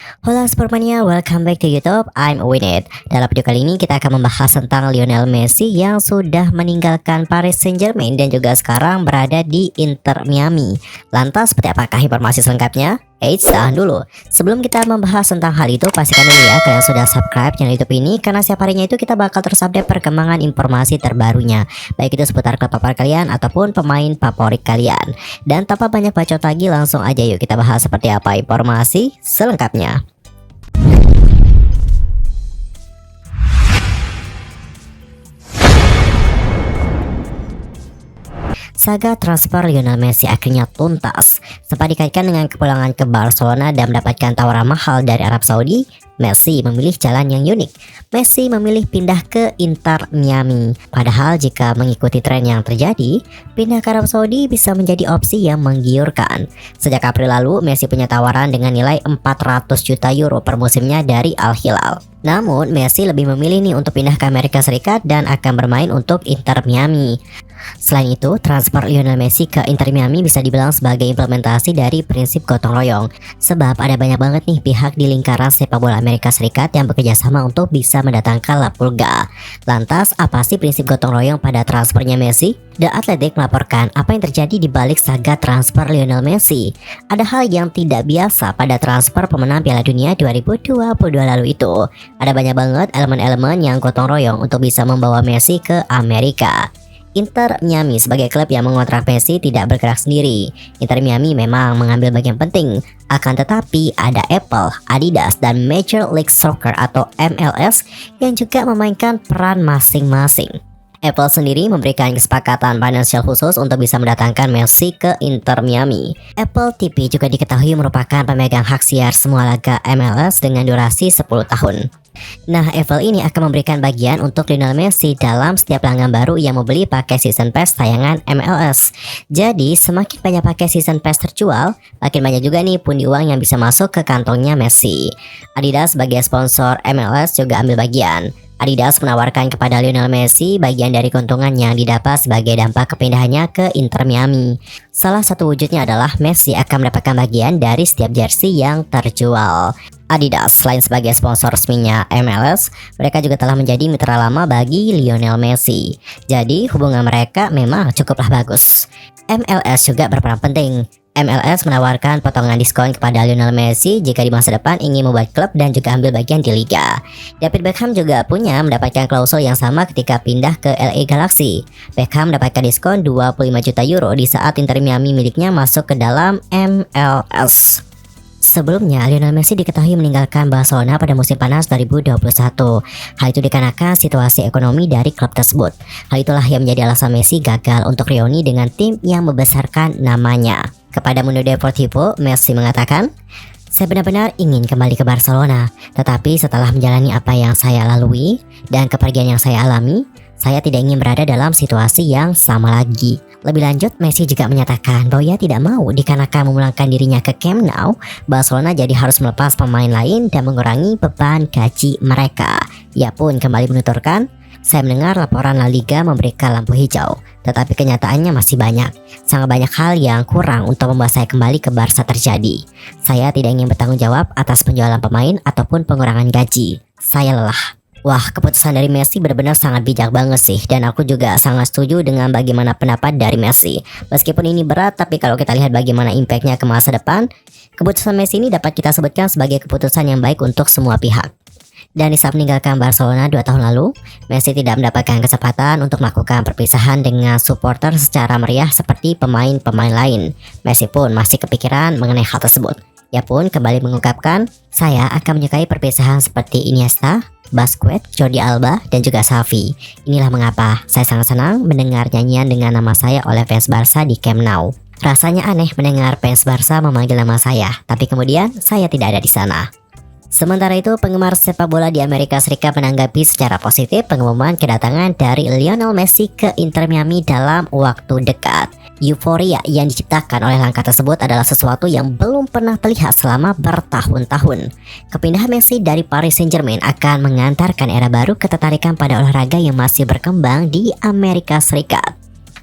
Halo Supermania, welcome back to YouTube. I'm Winnet. Dalam video kali ini kita akan membahas tentang Lionel Messi yang sudah meninggalkan Paris Saint-Germain dan juga sekarang berada di Inter Miami. Lantas seperti apakah informasi selengkapnya? Tahan dulu. Sebelum kita membahas tentang hal itu, pastikan dulu ya kalian sudah subscribe channel YouTube ini, karena setiap harinya itu kita bakal terus update perkembangan informasi terbarunya, baik itu seputar klub favorit kalian ataupun pemain favorit kalian. Dan tanpa banyak bacot lagi, langsung aja yuk kita bahas seperti apa informasi selengkapnya. Saga transfer Lionel Messi akhirnya tuntas. Sempat dikaitkan dengan kepulangan ke Barcelona dan mendapatkan tawaran mahal dari Arab Saudi, Messi memilih jalan yang unik. Messi memilih pindah ke Inter Miami. Padahal jika mengikuti tren yang terjadi, pindah ke Arab Saudi bisa menjadi opsi yang menggiurkan. Sejak April lalu, Messi punya tawaran dengan nilai 400 juta euro per musimnya dari Al Hilal. Namun, Messi lebih memilih nih untuk pindah ke Amerika Serikat dan akan bermain untuk Inter Miami. Selain itu, transfer Lionel Messi ke Inter Miami bisa dibilang sebagai implementasi dari prinsip gotong royong. Sebab ada banyak banget nih pihak di lingkaran sepak bola Amerika Serikat yang bekerja sama untuk bisa mendatangkan La Pulga. Lantas, apa sih prinsip gotong royong pada transfernya Messi? The Athletic melaporkan apa yang terjadi di balik saga transfer Lionel Messi. Ada hal yang tidak biasa pada transfer pemenang Piala Dunia 2022 lalu itu. Ada banyak banget elemen-elemen yang gotong royong untuk bisa membawa Messi ke Amerika. Inter Miami sebagai klub yang mengontrak Messi tidak bergerak sendiri. Inter Miami memang mengambil bagian penting. Akan tetapi ada Apple, Adidas, dan Major League Soccer atau MLS yang juga memainkan peran masing-masing. Apple sendiri memberikan kesepakatan finansial khusus untuk bisa mendatangkan Messi ke Inter Miami. Apple TV juga diketahui merupakan pemegang hak siar semua laga MLS dengan durasi 10 tahun. Nah, Apple ini akan memberikan bagian untuk Lionel Messi dalam setiap pelanggan baru yang membeli pakai season pass tayangan MLS. Jadi, semakin banyak pakai season pass terjual, makin banyak juga nih pundi uang yang bisa masuk ke kantongnya Messi. Adidas sebagai sponsor MLS juga ambil bagian. Adidas menawarkan kepada Lionel Messi bagian dari keuntungan yang didapat sebagai dampak kepindahannya ke Inter Miami. Salah satu wujudnya adalah Messi akan mendapatkan bagian dari setiap jersey yang terjual. Adidas selain sebagai sponsor resminya MLS, mereka juga telah menjadi mitra lama bagi Lionel Messi. Jadi hubungan mereka memang cukuplah bagus. MLS juga berperan penting. MLS menawarkan potongan diskon kepada Lionel Messi jika di masa depan ingin membuat klub dan juga ambil bagian di liga. David Beckham juga punya mendapatkan klausul yang sama ketika pindah ke LA Galaxy. Beckham mendapatkan diskon 25 juta euro di saat Inter Miami miliknya masuk ke dalam MLS. Sebelumnya, Lionel Messi diketahui meninggalkan Barcelona pada musim panas 2021. Hal itu dikarenakan situasi ekonomi dari klub tersebut. Hal itulah yang menjadi alasan Messi gagal untuk reuni dengan tim yang membesarkan namanya. Kepada Mundo Deportivo, Messi mengatakan, "Saya benar-benar ingin kembali ke Barcelona, tetapi setelah menjalani apa yang saya lalui dan kepergian yang saya alami, saya tidak ingin berada dalam situasi yang sama lagi." Lebih lanjut, Messi juga menyatakan bahwa ia tidak mau dikarenakan memulangkan dirinya ke Camp Nou, Barcelona jadi harus melepas pemain lain dan mengurangi beban gaji mereka. Ia pun kembali menuturkan, "Saya mendengar laporan La Liga memberikan lampu hijau, tetapi kenyataannya masih banyak. Sangat banyak hal yang kurang untuk membuat saya kembali ke Barca terjadi. Saya tidak ingin bertanggung jawab atas penjualan pemain ataupun pengurangan gaji. Saya lelah." Wah, keputusan dari Messi benar-benar sangat bijak banget sih. Dan aku juga sangat setuju dengan bagaimana pendapat dari Messi. Meskipun ini berat, tapi kalau kita lihat bagaimana impactnya ke masa depan, keputusan Messi ini dapat kita sebutkan sebagai keputusan yang baik untuk semua pihak. Dan di saat meninggalkan Barcelona 2 tahun lalu, Messi tidak mendapatkan kesempatan untuk melakukan perpisahan dengan supporter secara meriah seperti pemain-pemain lain. Messi pun masih kepikiran mengenai hal tersebut. Ia pun kembali mengungkapkan, "Saya akan menyukai perpisahan seperti Iniesta, Busquets, Jordi Alba, dan juga Xavi. Inilah mengapa saya sangat senang mendengar nyanyian dengan nama saya oleh fans Barca di Camp Nou. Rasanya aneh mendengar fans Barca memanggil nama saya, tapi kemudian saya tidak ada di sana." Sementara itu, penggemar sepak bola di Amerika Serikat menanggapi secara positif pengumuman kedatangan dari Lionel Messi ke Inter Miami dalam waktu dekat. Euforia yang diciptakan oleh langkah tersebut adalah sesuatu yang belum pernah terlihat selama bertahun-tahun. Kepindahan Messi dari Paris Saint-Germain akan mengantarkan era baru ketertarikan pada olahraga yang masih berkembang di Amerika Serikat.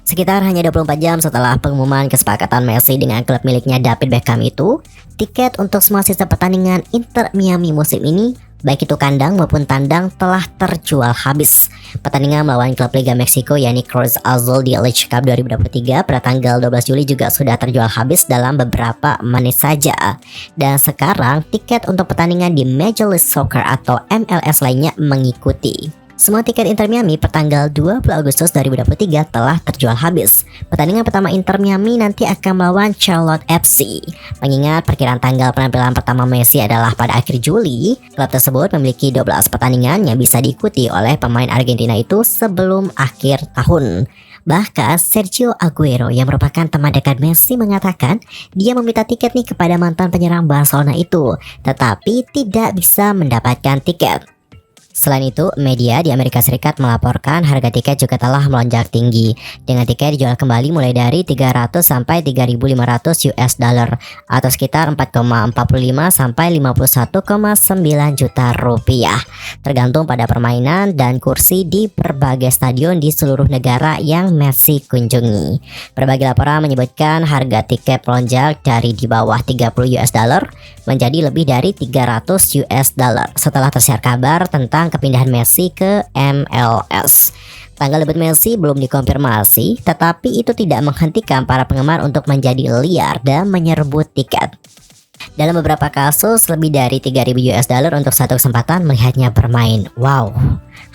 Sekitar hanya 24 jam setelah pengumuman kesepakatan Messi dengan klub miliknya David Beckham itu, tiket untuk semua sisa pertandingan Inter Miami musim ini, baik itu kandang maupun tandang, telah terjual habis. Pertandingan melawan klub Liga Meksiko yakni Cruz Azul di League Cup 2023 pada tanggal 12 Juli juga sudah terjual habis dalam beberapa menit saja. Dan sekarang tiket untuk pertandingan di Major League Soccer atau MLS lainnya mengikuti. Semua tiket Inter Miami pertanggal 20 Agustus 2023 telah terjual habis. Pertandingan pertama Inter Miami nanti akan melawan Charlotte FC. Mengingat perkiraan tanggal penampilan pertama Messi adalah pada akhir Juli, klub tersebut memiliki 12 pertandingan yang bisa diikuti oleh pemain Argentina itu sebelum akhir tahun. Bahkan Sergio Aguero yang merupakan teman dekat Messi mengatakan dia meminta tiket nih kepada mantan penyerang Barcelona itu, tetapi tidak bisa mendapatkan tiket. Selain itu, media di Amerika Serikat melaporkan harga tiket juga telah melonjak tinggi, dengan tiket dijual kembali mulai dari 300 sampai 3.500 US dollar atau sekitar 4,45 sampai 51,9 juta rupiah, tergantung pada permainan dan kursi di berbagai stadion di seluruh negara yang Messi kunjungi. Berbagai laporan menyebutkan harga tiket melonjak dari di bawah 30 US dollar menjadi lebih dari 300 US dollar setelah tersiar kabar tentang kepindahan Messi ke MLS. Tanggal debut Messi belum dikonfirmasi, tetapi itu tidak menghentikan para penggemar untuk menjadi liar dan menyerbu tiket. Dalam beberapa kasus, lebih dari 3.000 US dollar untuk satu kesempatan melihatnya bermain. Wow,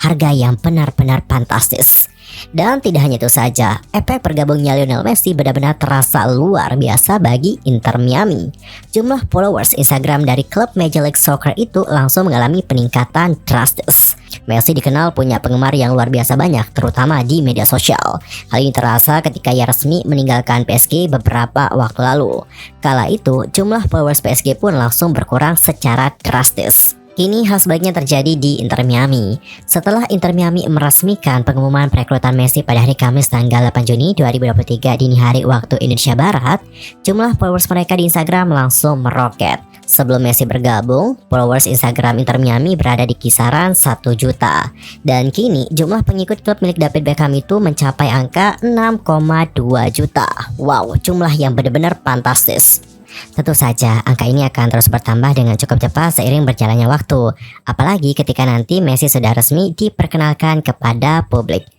harga yang benar-benar fantastis. Dan tidak hanya itu saja, efek bergabungnya Lionel Messi benar-benar terasa luar biasa bagi Inter Miami. Jumlah followers Instagram dari klub Major League Soccer itu langsung mengalami peningkatan drastis. Messi dikenal punya penggemar yang luar biasa banyak, terutama di media sosial. Hal ini terasa ketika ia resmi meninggalkan PSG beberapa waktu lalu. Kala itu, jumlah followers PSG pun langsung berkurang secara drastis. Kini hal sebaliknya terjadi di Inter Miami. Setelah Inter Miami meresmikan pengumuman perekrutan Messi pada hari Kamis tanggal 8 Juni 2023 dini hari waktu Indonesia Barat, jumlah followers mereka di Instagram langsung meroket. Sebelum Messi bergabung, followers Instagram Inter Miami berada di kisaran 1 juta. Dan kini jumlah pengikut klub milik David Beckham itu mencapai angka 6,2 juta. Wow, jumlah yang benar-benar fantastis. Tentu saja angka ini akan terus bertambah dengan cukup cepat seiring berjalannya waktu, apalagi ketika nanti Messi sudah resmi diperkenalkan kepada publik.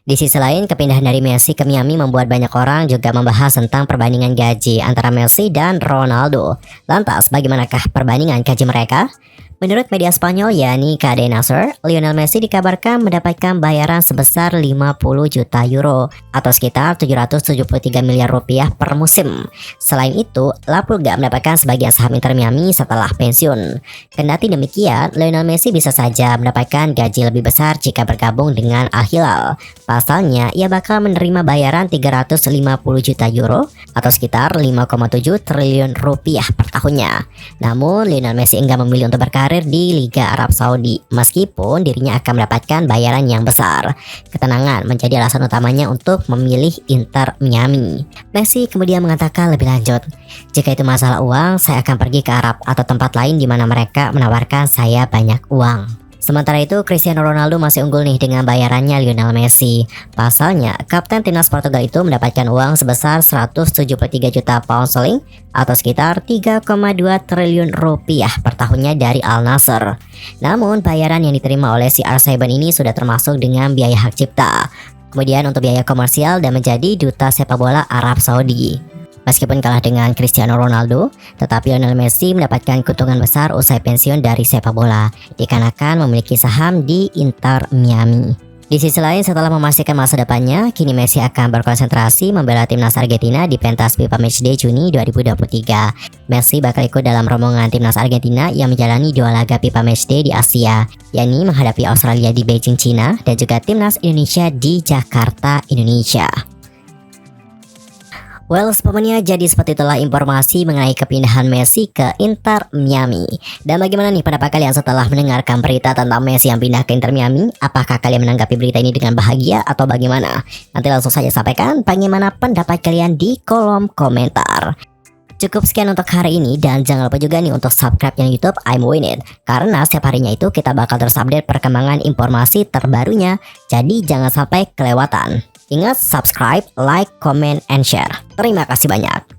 Di sisi lain, kepindahan dari Messi ke Miami membuat banyak orang juga membahas tentang perbandingan gaji antara Messi dan Ronaldo. Lantas, bagaimanakah perbandingan gaji mereka? Menurut media Spanyol yakni Cadena Ser, Lionel Messi dikabarkan mendapatkan bayaran sebesar 50 juta euro atau sekitar 773 miliar rupiah per musim. Selain itu, La Pulga mendapatkan sebagian saham Inter Miami setelah pensiun. Kendati demikian, Lionel Messi bisa saja mendapatkan gaji lebih besar jika bergabung dengan Al Hilal. Pasalnya, ia bakal menerima bayaran 350 juta euro atau sekitar 5,7 triliun rupiah per tahunnya. Namun, Lionel Messi enggan memilih untuk berkarir di Liga Arab Saudi, meskipun dirinya akan mendapatkan bayaran yang besar. Ketenangan menjadi alasan utamanya untuk memilih Inter Miami. Messi kemudian mengatakan lebih lanjut, "Jika itu masalah uang, saya akan pergi ke Arab atau tempat lain di mana mereka menawarkan saya banyak uang." Sementara itu, Cristiano Ronaldo masih unggul nih dengan bayarannya Lionel Messi. Pasalnya, kapten timnas Portugal itu mendapatkan uang sebesar 173 juta pound sterling atau sekitar 3,2 triliun rupiah per tahunnya dari Al Nassr. Namun, bayaran yang diterima oleh CR7 ini sudah termasuk dengan biaya hak cipta, kemudian untuk biaya komersial dan menjadi duta sepak bola Arab Saudi. Meskipun kalah dengan Cristiano Ronaldo, tetapi Lionel Messi mendapatkan keuntungan besar usai pensiun dari sepak bola, dikarenakan memiliki saham di Inter Miami. Di sisi lain, setelah memastikan masa depannya, kini Messi akan berkonsentrasi membela timnas Argentina di pentas FIFA Matchday Juni 2023. Messi bakal ikut dalam rombongan timnas Argentina yang menjalani 2 laga FIFA Matchday di Asia, yakni menghadapi Australia di Beijing, China, dan juga timnas Indonesia di Jakarta, Indonesia. Well, semuanya jadi seperti itulah informasi mengenai kepindahan Messi ke Inter Miami. Dan bagaimana nih pendapat kalian setelah mendengarkan berita tentang Messi yang pindah ke Inter Miami? Apakah kalian menanggapi berita ini dengan bahagia atau bagaimana? Nanti langsung saja sampaikan bagaimana pendapat kalian di kolom komentar. Cukup sekian untuk hari ini dan jangan lupa juga nih untuk subscribe channel YouTube I'm Win It, karena setiap harinya itu kita bakal terus update perkembangan informasi terbarunya. Jadi jangan sampai kelewatan. Ingat subscribe, like, comment, and share. Terima kasih banyak.